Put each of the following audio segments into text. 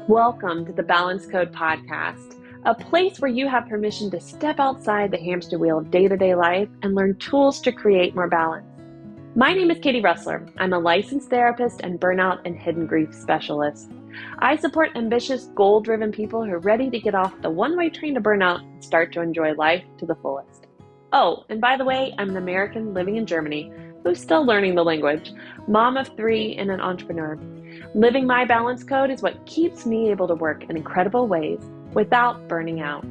Welcome to the Balance Code Podcast, a place where you have permission to step outside the hamster wheel of day-to-day life and learn tools to create more balance. My name is Katie Russler. I'm a licensed therapist and burnout and hidden grief specialist. I support ambitious, goal-driven people who are ready to get off the one-way train to burnout and start to enjoy life to the fullest. Oh, and by the way, I'm an American living in Germany who's still learning the language, mom of 3 and an entrepreneur. Living my balance code is what keeps me able to work in incredible ways without burning out.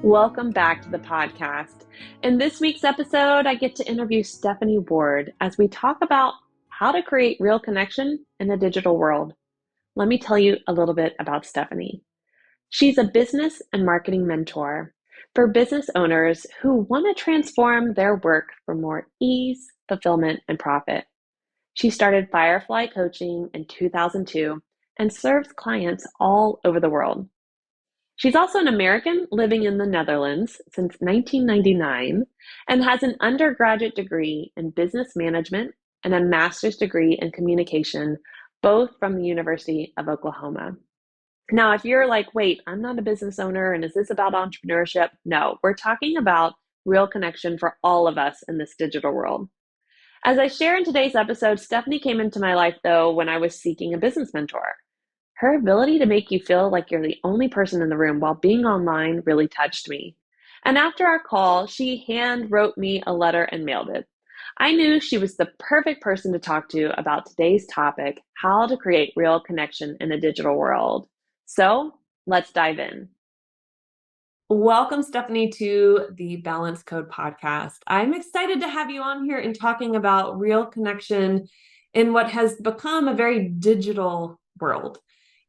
Welcome back to the podcast. In this week's episode, I get to interview Stephanie Ward as we talk about how to create real connection in a digital world. Let me tell you a little bit about Stephanie. She's a business and marketing mentor for business owners who want to transform their work for more ease, fulfillment, and profit. She started Firefly Coaching in 2002 and serves clients all over the world. She's also an American living in the Netherlands since 1999 and has an undergraduate degree in business management and a master's degree in communication, both from the University of Oklahoma. Now, if you're like, wait, I'm not a business owner and is this about entrepreneurship? No, we're talking about real connection for all of us in this digital world. As I share in today's episode, Stephanie came into my life, though, when I was seeking a business mentor. Her ability to make you feel like you're the only person in the room while being online really touched me. And after our call, she hand wrote me a letter and mailed it. I knew she was the perfect person to talk to about today's topic, how to create real connection in a digital world. So let's dive in. Welcome, Stephanie, to the Balance Code podcast. I'm excited to have you on here and talking about real connection in what has become a very digital world.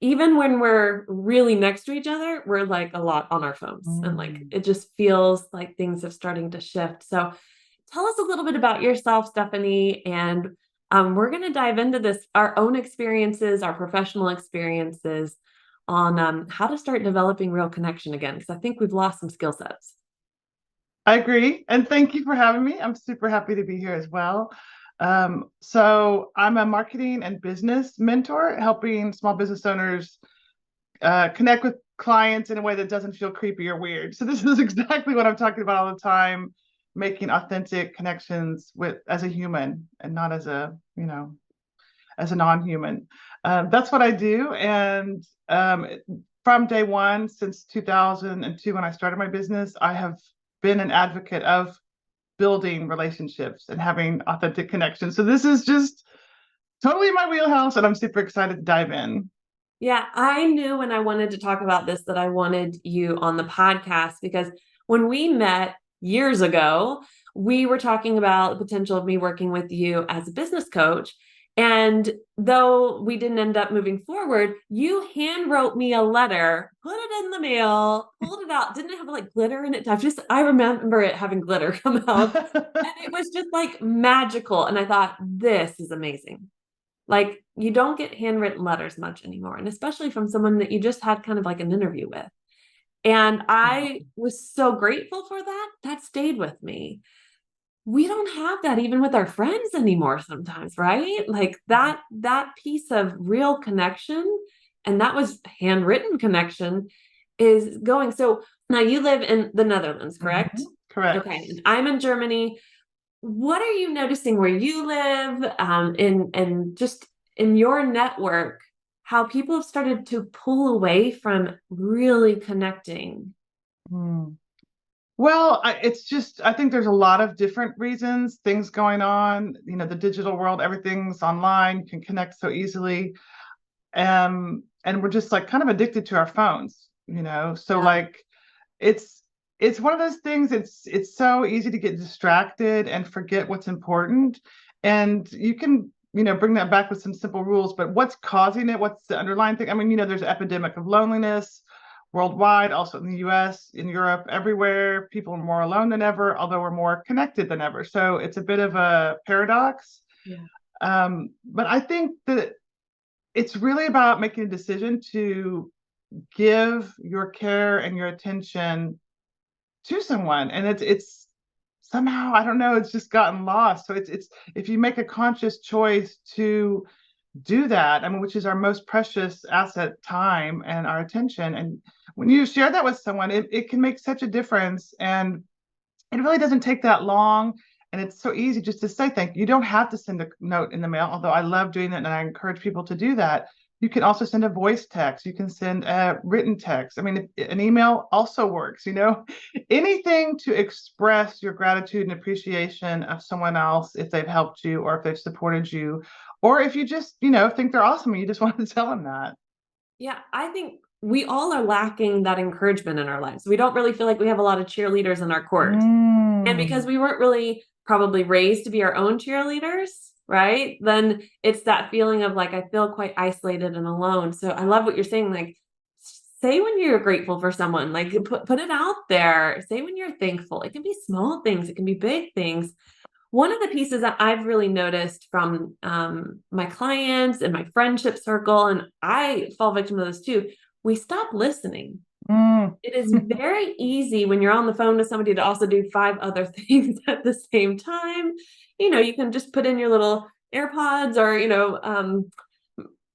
Even when we're really next to each other, we're like a lot on our phones and like it just feels like things are starting to shift. So tell us a little bit about yourself, Stephanie, and we're going to dive into this, our own experiences, our professional experiences, on how to start developing real connection again, because I think we've lost some skill sets. I agree. And thank you for having me. I'm super happy to be here as well. So I'm a marketing and business mentor, helping small business owners connect with clients in a way that doesn't feel creepy or weird. So this is exactly what I'm talking about all the time, making authentic connections with as a human and not as as a non-human. That's what I do. And from day one, since 2002, when I started my business, I have been an advocate of building relationships and having authentic connections. So this is just totally my wheelhouse, and I'm super excited to dive in. Yeah, I knew when I wanted to talk about this that I wanted you on the podcast because when we met years ago, we were talking about the potential of me working with you as a business coach. And though we didn't end up moving forward, you hand wrote me a letter, put it in the mail, pulled it out, didn't have like glitter in it. I remember it having glitter come out. And it was just like magical. And I thought, this is amazing. Like, you don't get handwritten letters much anymore, and especially from someone that you just had kind of like an interview with. And I was so grateful for that. That stayed with me. We don't have that even with our friends anymore sometimes, right? Like that piece of real connection, and that was handwritten connection, is going. So now you live in the Netherlands, correct? Correct. Okay. And I'm in Germany. What are you noticing where you live, and just in your network, how people have started to pull away from really connecting? Well, I think there's a lot of different reasons, things going on. The digital world, everything's online, you can connect so easily. And we're just like kind of addicted to our phones. So Yeah. like it's one of those things, it's so easy to get distracted and forget what's important. And you can, bring that back with some simple rules, but what's causing it? What's the underlying thing? I mean, there's an epidemic of loneliness worldwide, also in the US, in Europe, everywhere. People are more alone than ever, although we're more connected than ever. So it's a bit of a paradox. Yeah. But I think that it's really about making a decision to give your care and your attention to someone. And it's somehow, I don't know, it's just gotten lost. So it's if you make a conscious choice to do that. I mean, which is our most precious asset, time and our attention. And when you share that with someone, it can make such a difference. And it really doesn't take that long. And it's so easy just to say thank you. You don't have to send a note in the mail, although I love doing that and I encourage people to do that. You can also send a voice text. You can send a written text. I mean, an email also works, anything to express your gratitude and appreciation of someone else if they've helped you or if they've supported you, or if you just, think they're awesome and you just want to tell them that. Yeah, I think we all are lacking that encouragement in our lives. We don't really feel like we have a lot of cheerleaders in our court. And because Mm, we weren't really probably raised to be our own cheerleaders, right? Then it's that feeling of like, I feel quite isolated and alone. So I love what you're saying. Like, say when you're grateful for someone, like put it out there. Say when you're thankful. It can be small things, it can be big things. One of the pieces that I've really noticed from my clients and my friendship circle, and I fall victim to this too, we stop listening. mm. It is very easy when you're on the phone with somebody to also do five other things at the same time. You can just put in your little AirPods or,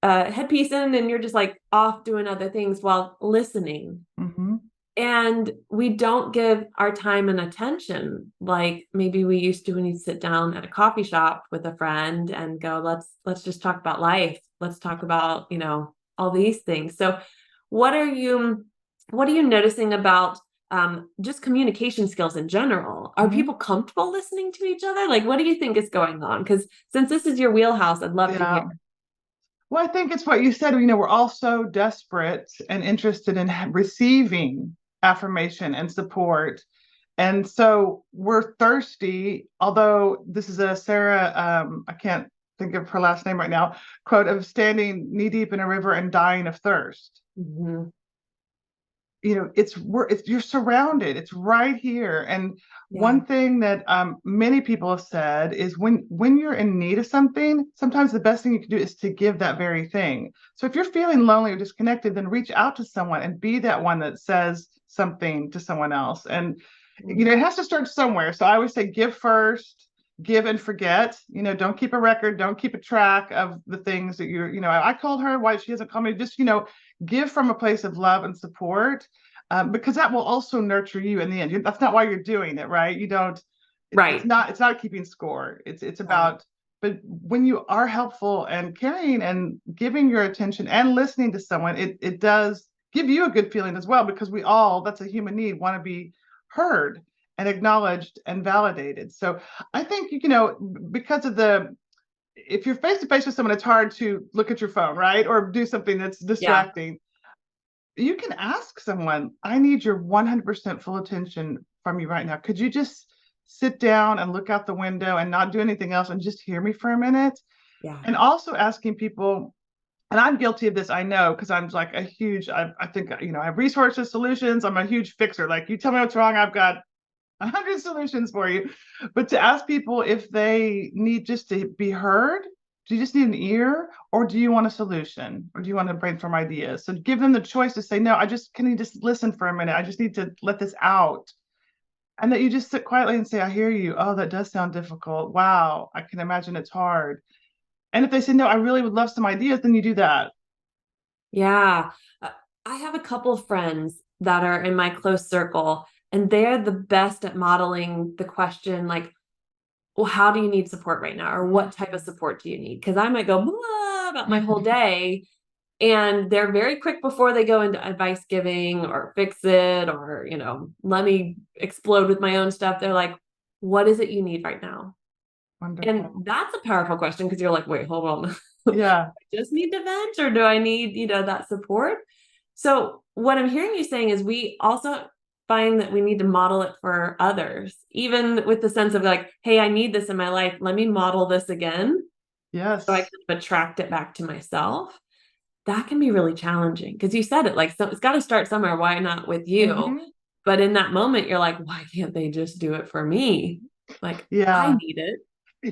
headpiece in, and you're just like off doing other things while listening. Mhm. And we don't give our time and attention like maybe we used to when you sit down at a coffee shop with a friend and go, let's just talk about life. Let's talk about, all these things. So what are you what are you noticing about just communication skills in general? Are Mhm. people comfortable listening to each other? Like, what do you think is going on? Because since this is your wheelhouse, I'd love to hear. Yeah. Well, I think it's what you said. We're all so desperate and interested in receiving affirmation and support. And so we're thirsty, although this is a Sarah, I can't think of her last name right now, quote of standing knee deep in a river and dying of thirst. Mhm. It's you're surrounded, it's right here. And Yeah, one thing that many people have said is when you're in need of something, sometimes the best thing you can do is to give that very thing. So if you're feeling lonely or disconnected, then reach out to someone and be that one that says something to someone else. And it has to start somewhere. So I always say give first, give and forget. Don't keep a record, don't keep a track of the things that I called her, why she hasn't called me. Just give from a place of love and support, because that will also nurture you in the end. That's not why you're doing it, right? You don't. It's right. not. It's not keeping score. It's Right. about. But when you are helpful and caring and giving your attention and listening to someone, it does give you a good feeling as well, because we all, that's a human need, want to be heard and acknowledged and validated. So I think because of the if you're face to face with someone, it's hard to look at your phone, right? Or do something that's Yeah. distracting. You can ask someone, I need your 100% full attention from you right now. Could you just sit down and look out the window and not do anything else and just hear me for a minute? Yeah. And also asking people, and I'm guilty of this, I know, because I'm like I think, I have resources, solutions. I'm a huge fixer. Like, you tell me what's wrong, I've got 100 solutions for you. But to ask people if they need just to be heard, do you just need an ear, or do you want a solution, or do you want to brainstorm ideas? So give them the choice to say, no, can you just listen for a minute? I just need to let this out. And that you just sit quietly and say, I hear you. Oh, that does sound difficult. Wow, I can imagine it's hard. And if they say, no, I really would love some ideas, then you do that. Yeah. Uh, I have a couple of friends that are in my close circle, and they're the best at modeling the question, like, well, how do you need support right now? Or what type of support do you need? Because I might go blah about my whole day. And they're very quick before they go into advice giving or fix it or, let me explode with my own stuff. They're like, what is it you need right now? And Wonderful. that's a powerful question because you're like, wait, hold on. Yeah. I just need to vent or do I need, that support? So what I'm hearing you saying is we also find that we need to model it for others, even with the sense of like, hey, I need this in my life. Let me model this again so I Yes. can attract it back to myself. That can be really challenging because you said it like, so it's got to start somewhere. Why not with you? Hmm. But in that moment, you're like, why can't they just do it for me? Like, I Yeah. need it.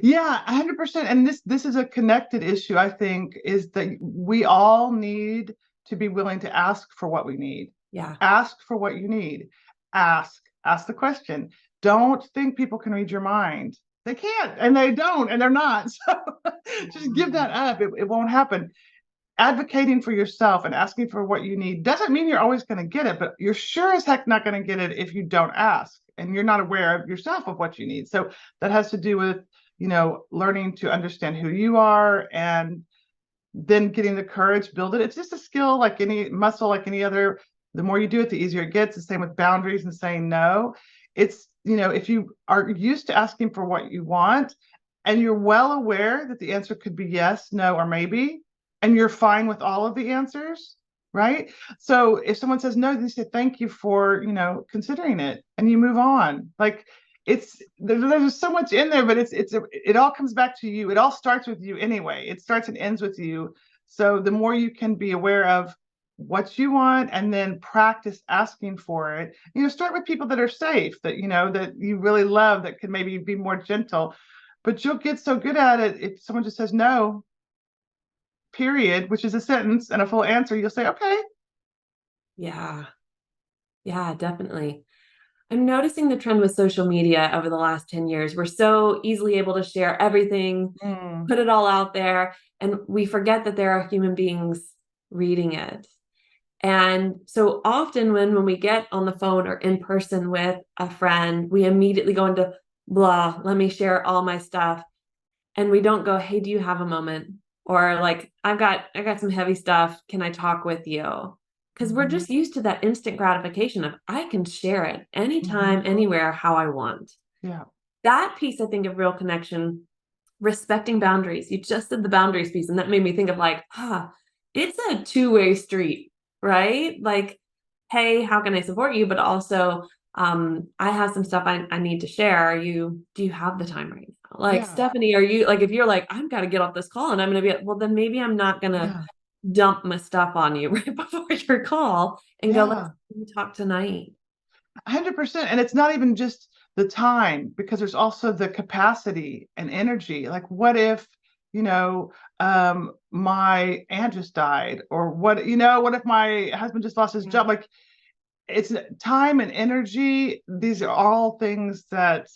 Yeah, 100%. And this is a connected issue, I think, is that we all need to be willing to ask for what we need. Yeah. Ask for what you need. Ask the question. Don't think people can read your mind. They can't, and they don't, and they're not. So just give that up. It won't happen. Advocating for yourself and asking for what you need doesn't mean you're always going to get it, but you're sure as heck not going to get it if you don't ask and you're not aware of yourself of what you need. So that has to do with, learning to understand who you are and then getting the courage, build it. It's just a skill like any muscle, like any other. The more you do it, the easier it gets. The same with boundaries and saying no. It's, if you are used to asking for what you want and you're well aware that the answer could be yes, no, or maybe, and you're fine with all of the answers, right? So if someone says no, you say thank you for, considering it, and you move on. Like there's so much in there, but it all comes back to you. It all starts with you anyway. It starts and ends with you. So the more you can be aware of what you want and then practice asking for it, start with people that are safe, that that you really love, that can maybe be more gentle. But you'll get so good at it, if someone just says no, period, which is a sentence and a full answer, you'll say okay. Yeah. Yeah, definitely. I'm noticing the trend with social media over the last 10 years. We're so easily able to share everything, put it all out there, and we forget that there are human beings reading it. And so often when we get on the phone or in person with a friend, we immediately go into blah, let me share all my stuff. And we don't go, hey, do you have a moment? Or like, I got some heavy stuff. Can I talk with you? Because we're just used to that instant gratification of I can share it anytime, anywhere, how I want. Yeah. That piece, I think, of real connection, respecting boundaries. You just did the boundaries piece, and that made me think of like, it's a two-way street, right? Like, hey, how can I support you? But also, I have some stuff I need to share. Do you have the time right now? Like, Yeah. Stephanie, are you like, if you're like, I've got to get off this call and I'm going to be, well, then maybe I'm not going to dump my stuff on you right before your call and go, let's talk tonight. 100%. And it's not even just the time, because there's also the capacity and energy. Like, what if, my aunt just died, or what if my husband just lost his job? Like, it's time and energy. These are all things that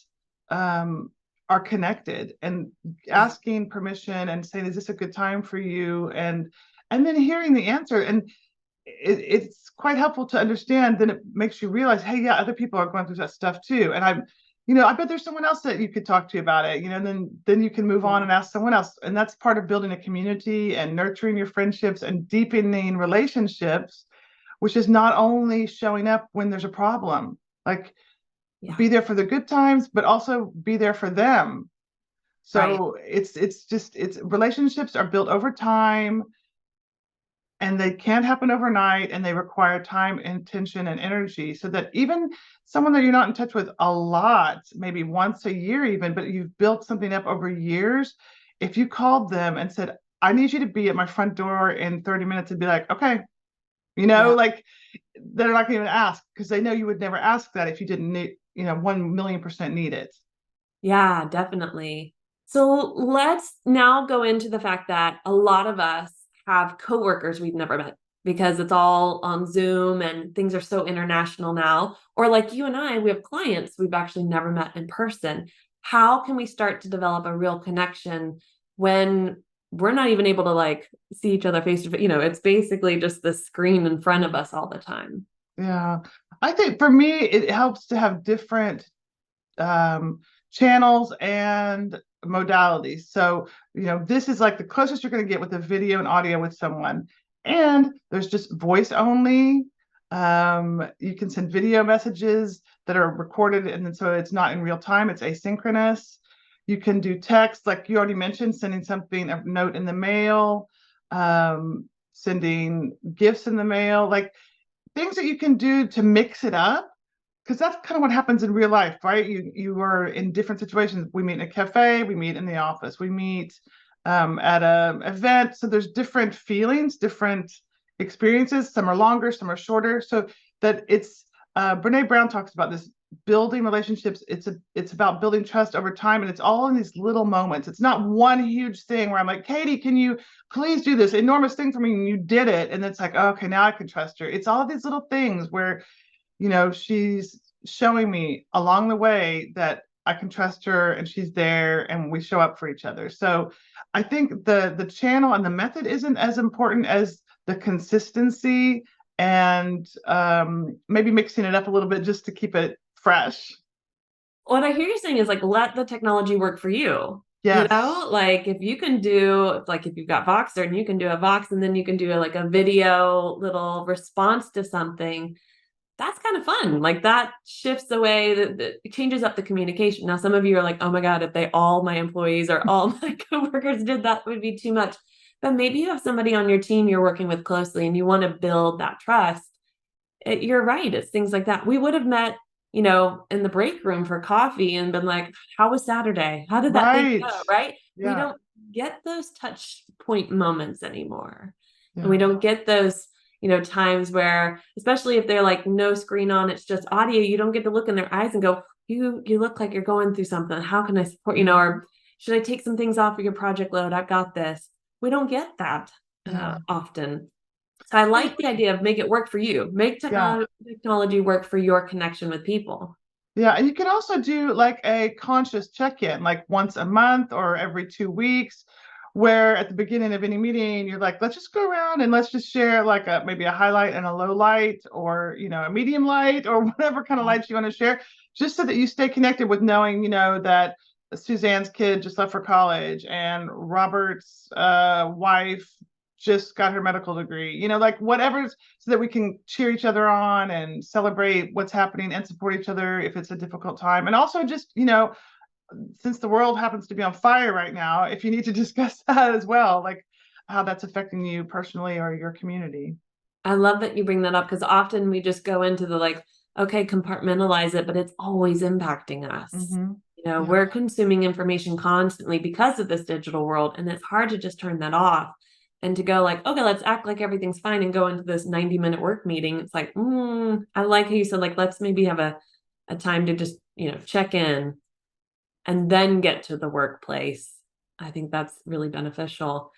are connected, and asking permission and saying, is this a good time for you? And then hearing the answer. And it's quite helpful to understand. Then it makes you realize, hey, yeah, other people are going through that stuff too. And I bet there's someone else that you could talk to about it, and then you can move on and ask someone else. And that's part of building a community and nurturing your friendships and deepening relationships, which is not only showing up when there's a problem, like be there for the good times, but also be there for them. So it's relationships are built over time, and they can't happen overnight, and they require time, intention, and energy. So that even someone that you're not in touch with a lot, maybe once a year even, but you've built something up over years, if you called them and said, I need you to be at my front door in 30 minutes, and be like, okay, like, they're not going to even ask, because they know you would never ask that if you didn't need, 1,000,000% need it. Yeah, definitely. So let's now go into the fact that a lot of us have coworkers we've never met because it's all on Zoom and things are so international now. Or like you and I, we have clients we've actually never met in person. How can we start to develop a real connection when we're not even able to like see each other face to face? It's basically just the screen in front of us all the time. Yeah. I think for me, it helps to have different channels and modalities. So, this is like the closest you're going to get with a video and audio with someone. And there's just voice only. You can send video messages that are recorded, and then so it's not in real time, it's asynchronous. You can do text, like you already mentioned, sending something, a note in the mail, sending gifts in the mail, like things that you can do to mix it up, because that's kind of what happens in real life, right? You are in different situations. We meet in a cafe, we meet in the office, we meet at a event. So there's different feelings, different experiences. Some are longer, some are shorter. So that it's Brene Brown talks about this, building relationships. It's about building trust over time, and it's all in these little moments. It's not one huge thing where I'm like, Katie, can you please do this enormous thing for me? And you did it, and it's like, oh, okay, now I can trust her. It's all of these little things where she's showing me along the way that I can trust her and she's there and we show up for each other. So I think the channel and the method isn't as important as the consistency and maybe mixing it up a little bit just to keep it fresh. What I hear you saying is like, let the technology work for you. You Yes. know, like if you can do, like if you've got Voxer and you can do a Vox and then you can do like a video little response to something, that's kind of fun. Like that shifts the way that it changes up the communication. Now, some of you are like, oh my God, if they all my employees or all my coworkers did that, would be too much. But maybe you have somebody on your team you're working with closely and you want to build that trust. You're right. It's things like that. We would have met, in the break room for coffee and been like, how was Saturday? How did that thing Right. go? Right. We Yeah. don't get those touch point moments anymore. And we Yeah. don't get those, times where, especially if they're like no screen on, it's just audio, you don't get to look in their eyes and go, you look like you're going through something. How can I support, or should I take some things off of your project load? I've got this. We don't get that Yeah. often. So I like the idea of make it work for you. Make Yeah. technology work for your connection with people. Yeah, and you can also do like a conscious check-in, like once a month or every 2 weeks, where at the beginning of any meeting, you're like, let's just go around and let's just share like maybe a highlight and a low light, or a medium light, or whatever kind of lights you want to share, just so that you stay connected with knowing, that Suzanne's kid just left for college and Robert's wife just got her medical degree, like whatever, so that we can cheer each other on and celebrate what's happening and support each other if it's a difficult time. And also just, since the world happens to be on fire right now, if you need to discuss that as well, like how that's affecting you personally or your community. I love that you bring that up because often we just go into the like, okay, compartmentalize it, but it's always impacting us. Mm-hmm. Yeah. We're consuming information constantly because of this digital world, and it's hard to just turn that off and to go like, okay, let's act like everything's fine and go into this 90-minute work meeting. It's like, I like how you said, like, let's maybe have a time to just, check in and then get to the workplace. I think that's really beneficial.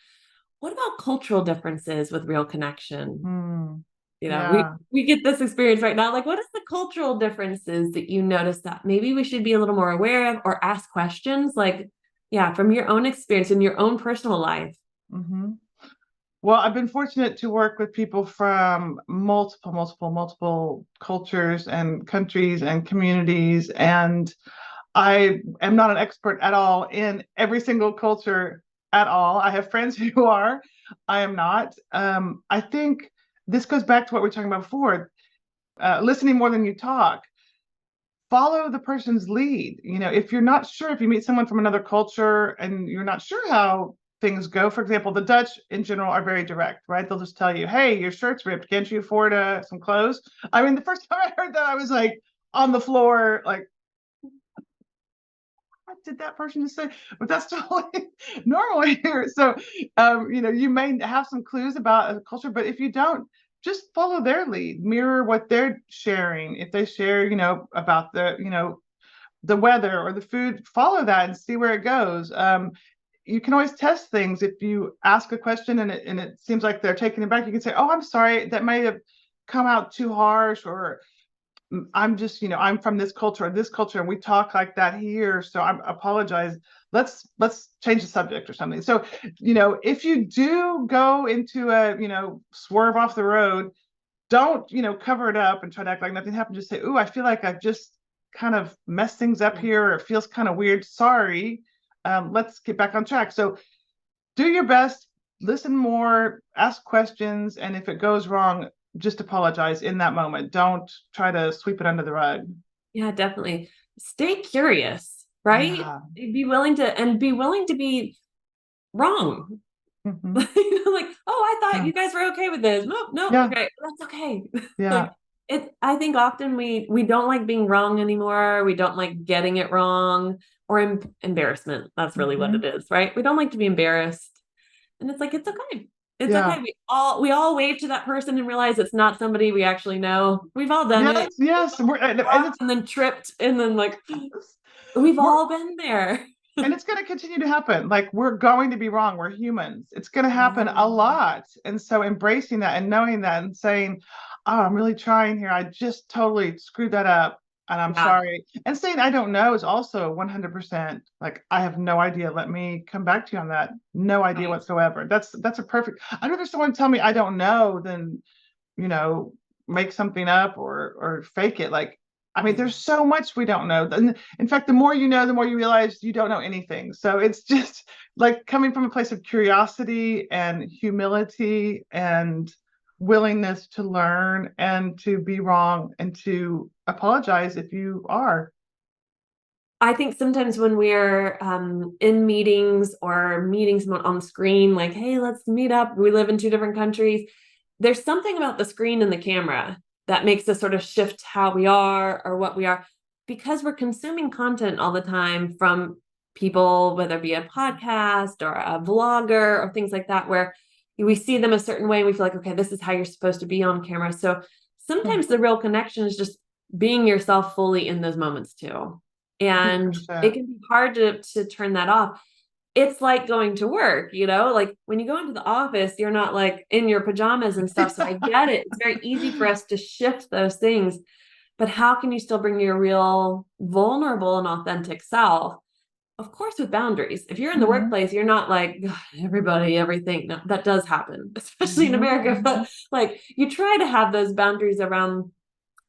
What about cultural differences with real connection? Mm. We Yeah. we get this experience right now. Like, what is the cultural differences that you notice that maybe we should be a little more aware of or ask questions? Like, yeah, from your own experience in your own personal life. Mm-hmm. Well, I've been fortunate to work with people from multiple cultures and countries and communities. And I am not an expert at all in every single culture at all. I have friends who are. I am not. I think this goes back to what we were talking about before, listening more than you talk. Follow the person's lead. If you're not sure, if you meet someone from another culture and you're not sure how things go, for example, the Dutch in general are very direct, right? They'll just tell you, hey, your shirt's ripped. Can't you afford some clothes? I mean, the first time I heard that, I was like on the floor, like, what did that person just say? But that's totally normal here. So, you may have some clues about a culture, but if you don't, just follow their lead, mirror what they're sharing. If they share, about the weather or the food, follow that and see where it goes. You can always test things. If you ask a question and it seems like they're taking it back, you can say, oh, I'm sorry, that may have come out too harsh, or I'm just, I'm from this culture or this culture, and we talk like that here. So I apologize. Let's change the subject or something. So, if you do go into swerve off the road, don't, cover it up and try to act like nothing happened. Just say, ooh, I feel like I've just kind of messed things up here, or it feels kind of weird. Sorry. Let's get back on track. So do your best, listen more, ask questions, and if it goes wrong, just apologize in that moment. Don't try to sweep it under the rug. Yeah, definitely. Stay curious, right? Yeah. Be willing to be wrong. Mm-hmm. Like, oh, I thought Yeah. you guys were okay with this. No, no, Yeah. okay, that's okay. Yeah. Like I think often we don't like being wrong anymore. We don't like getting it wrong or embarrassment. That's really what Mm-hmm. it is, right? We don't like to be embarrassed. And it's like, it's okay. It's Yeah. okay. We all wave to that person and realize it's not somebody we actually know. We've all done it. Yes. Yes. And And then tripped and then like we've we're all been there. and it's going to continue to happen. Like, we're going to be wrong. We're humans. It's going to happen Yeah. a lot. And so embracing that and knowing that and saying, oh, I'm really trying here. I just totally screwed that up. and I'm Yeah. sorry. And saying I don't know is also 100% like I have no idea. Let me come back to you on that. No idea Right. whatsoever. That's a perfect. I'd rather someone tell me I don't know than, you know, make something up or fake it. Like, I mean, Yeah. there's so much we don't know. And in fact, the more you know, the more you realize you don't know anything. So it's just like coming from a place of curiosity and humility and willingness to learn and to be wrong and to apologize if you are. I think sometimes when we're in meetings or meeting someone on the screen, like, hey, let's meet up. We live in two different countries. There's something about the screen and the camera that makes us sort of shift how we are or what we are because we're consuming content all the time from people, whether it be a podcast or a vlogger or things like that, where we see them a certain way and we feel like, okay, this is how you're supposed to be on camera. So sometimes the real connection is just being yourself fully in those moments too. And it 100%. can be hard to turn that off. It's like going to work, like when you go into the office, you're not like in your pajamas and stuff. So I get it. It's very easy for us to shift those things. But how can you still bring your real vulnerable and authentic self? Of course, with boundaries. If you're in the Mhm. workplace, you're not like "God, everybody, everything." No, that does happen, especially in Mhm. America. But like you try to have those boundaries around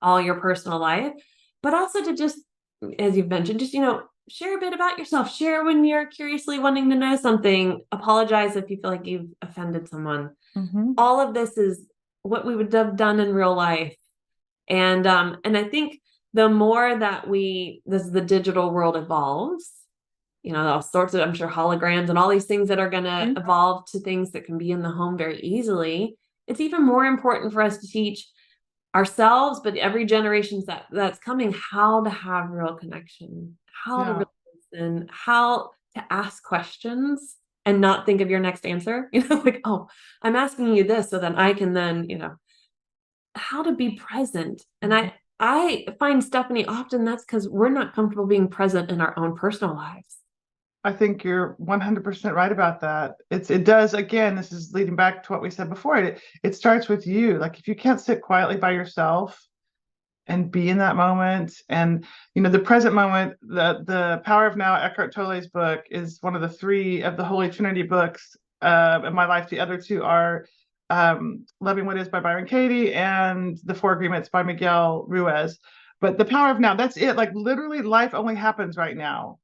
all your personal life, but also to just, as you've mentioned, just, share a bit about yourself. Share when you're curiously wanting to know something. Apologize if you feel like you've offended someone. Mhm. All of this is what we would have done in real life. And I think the more that the digital world evolves, all sorts of, I'm sure, holograms and all these things that are going to Mhm. evolve to things that can be in the home very easily. It's even more important for us to teach ourselves, but every generation that's coming, how to have real connection, how to Yeah. really listen, how to ask questions and not think of your next answer. Like, oh, I'm asking you this so that I can then, how to be present. And Mhm. I find, Stephanie, often that's because we're not comfortable being present in our own personal lives. I think you're 100% right about that. It does, again, this is leading back to what we said before. It starts with you. Like if you can't sit quietly by yourself and be in that moment and the present moment, the Power of Now, Eckhart Tolle's book, is one of the three of the Holy Trinity books in my life. The other two are Loving What Is by Byron Katie and The Four Agreements by Miguel Ruiz. But the Power of Now, that's it. Like literally life only happens right now.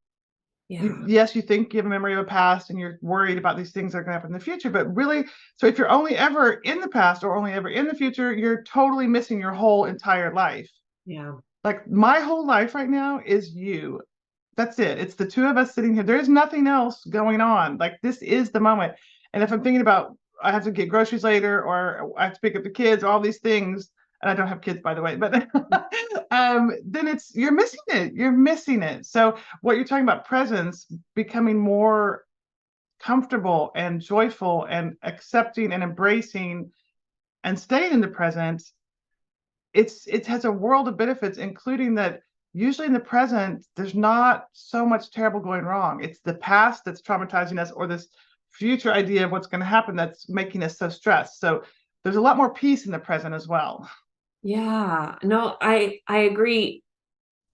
Yeah. Yes, you think you have a memory of a past and you're worried about these things that are going to happen in the future, but really, so if you're only ever in the past or only ever in the future, you're totally missing your whole entire life. Yeah. Like my whole life right now is you. That's it. It's the two of us sitting here. There's nothing else going on. Like this is the moment. And if I'm thinking about I have to get groceries later or I have to pick up the kids, all these things, and I don't have kids by the way, but then you're missing it. You're missing it. So what you're talking about presence, becoming more comfortable and joyful and accepting and embracing and staying in the present, it has a world of benefits, including that usually in the present, there's not so much terrible going wrong. It's the past that's traumatizing us or this future idea of what's going to happen that's making us so stressed. So there's a lot more peace in the present as well. Yeah. No, I agree.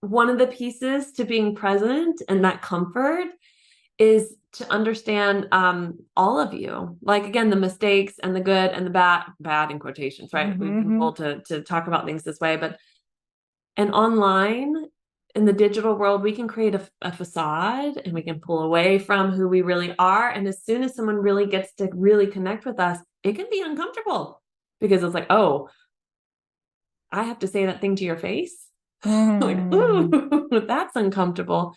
One of the pieces to being present and that comfort is to understand all of you. Like again, the mistakes and the good and the bad in quotations, right? We've been Mm-hmm. told to talk about things this way, but and online in the digital world, we can create a facade and we can pull away from who we really are. And as soon as someone really gets to really connect with us, it can be uncomfortable because it's like, oh, I have to say that thing to your face. Like, Mm-hmm. ooh, that's uncomfortable.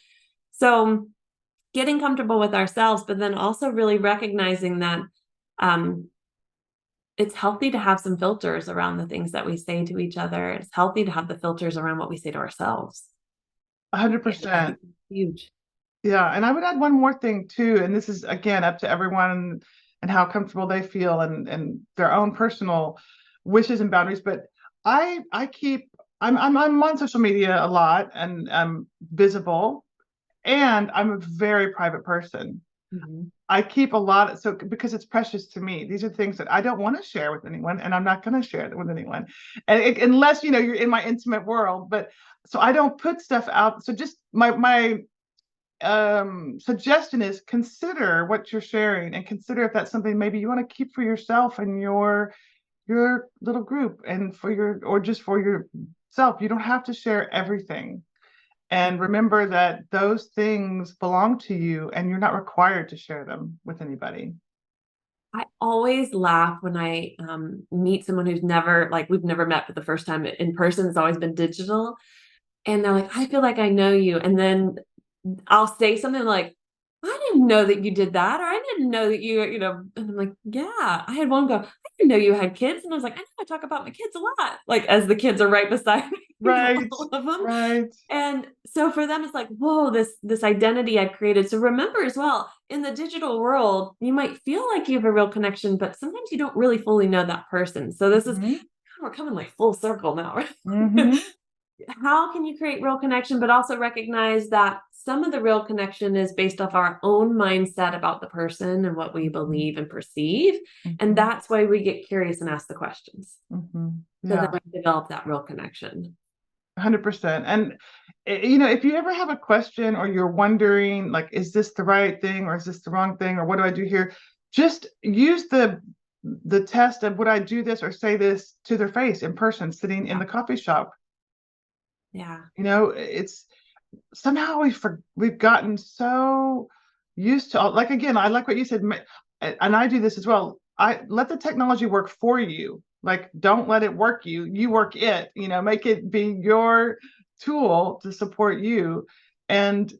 So getting comfortable with ourselves, but then also really recognizing that um, it's healthy to have some filters around the things that we say to each other. It's healthy to have the filters around what we say to ourselves. I think 100%. it's huge. Yeah, and I would add one more thing too, and this is again up to everyone and how comfortable they feel and their own personal wishes and boundaries. But I keep I'm on social media a lot and I'm visible and I'm a very private person. Mhm. I keep a lot, so because it's precious to me. These are things that I don't want to share with anyone, and I'm not going to share it with anyone, and unless you're in my intimate world. But so I don't put stuff out. So just my suggestion is consider what you're sharing, and consider if that's something maybe you want to keep for yourself and your little group, and for your or just for yourself. You don't have to share everything. And remember that those things belong to you and you're not required to share them with anybody. I always laugh when I meet someone who's never, like, we've never met for the first time in person. It's always been digital. And they're like, I feel like I know you. And then I'll say something like, I didn't know that you did that, or I didn't know that and I'm like, yeah, I had one go, I didn't know you had kids. And I was like, I know I talk about my kids a lot, like as the kids are right beside me, Right, all of them. right. And so for them, it's like, whoa, this identity I've created. So remember as well, in the digital world, you might feel like you have a real connection, but sometimes you don't really fully know that person. So this is, Mm-hmm. we're coming like full circle now, right? Mm-hmm. How can you create real connection, but also recognize that some of the real connection is based off our own mindset about the person and what we believe and perceive. And Mm-hmm. that's why we get curious and ask the questions. Mm-hmm. So then Yeah, we develop that real connection. 100%. And if you ever have a question or you're wondering, like, is this the right thing or is this the wrong thing or what do I do here? Just use the test of would I do this or say this to their face in person, sitting in Yeah. the coffee shop. Yeah. It's somehow we've gotten so used to, like, again, I like what you said, and I do this as well. I let the technology work for you. Like, don't let it work you. You work it. Make it be your tool to support you. And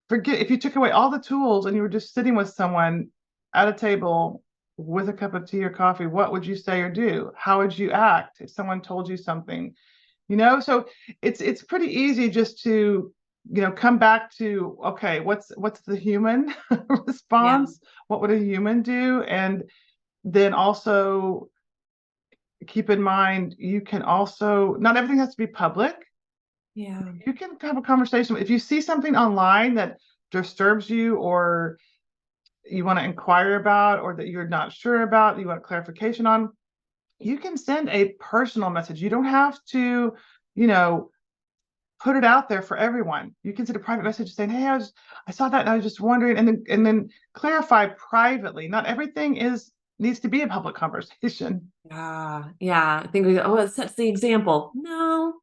forget if you took away all the tools and you were just sitting with someone at a table with a cup of tea or coffee, what would you say or do? How would you act if someone told you something? So it's pretty easy just to come back to, okay, what's the human Yeah. response, what would a human do, and then also keep in mind you can also, not everything has to be public. Yeah. You can have a conversation if you see something online that disturbs you or you want to inquire about or that you're not sure about, you want clarification on. You can send a personal message. You don't have to you know put it out there for everyone. You can send a private message saying, "Hey, I saw that and I was just wondering," and then clarify privately. Not everything needs to be a public conversation. Yeah. I think it sets the example. No,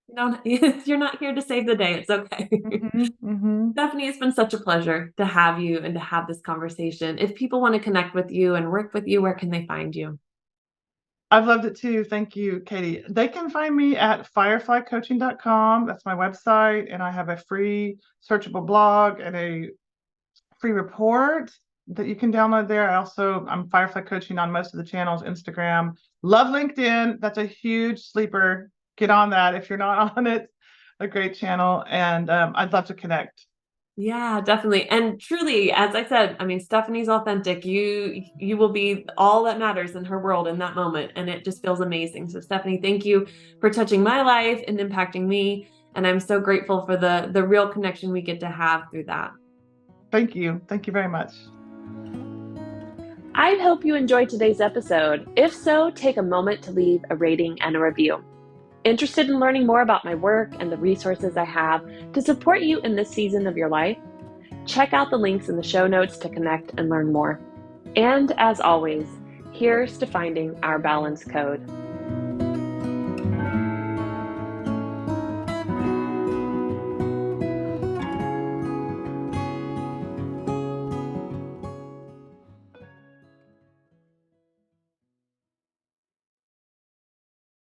no, you're not here to save the day. It's okay. Mm-hmm, mm-hmm. Stephanie, it's been such a pleasure to have you and to have this conversation. If people want to connect with you and work with you, where can they find you? I've loved it too. Thank you, Katie. They can find me at fireflycoaching.com. That's my website, and I have a free searchable blog and a free report that you can download there. I'm Firefly Coaching on most of the channels, Instagram. Love LinkedIn. That's a huge sleeper. Get on that if you're not on it. A great channel, and I'd love to connect. Yeah, definitely. And truly, as I said, I mean, Stephanie's authentic. You will be all that matters in her world in that moment. And it just feels amazing. So Stephanie, thank you for touching my life and impacting me. And I'm so grateful for the real connection we get to have through that. Thank you. Thank you very much. I hope you enjoyed today's episode. If so, take a moment to leave a rating and a review. Interested in learning more about my work and the resources I have to support you in this season of your life? Check out the links in the show notes to connect and learn more. And as always, here's to finding our balance code.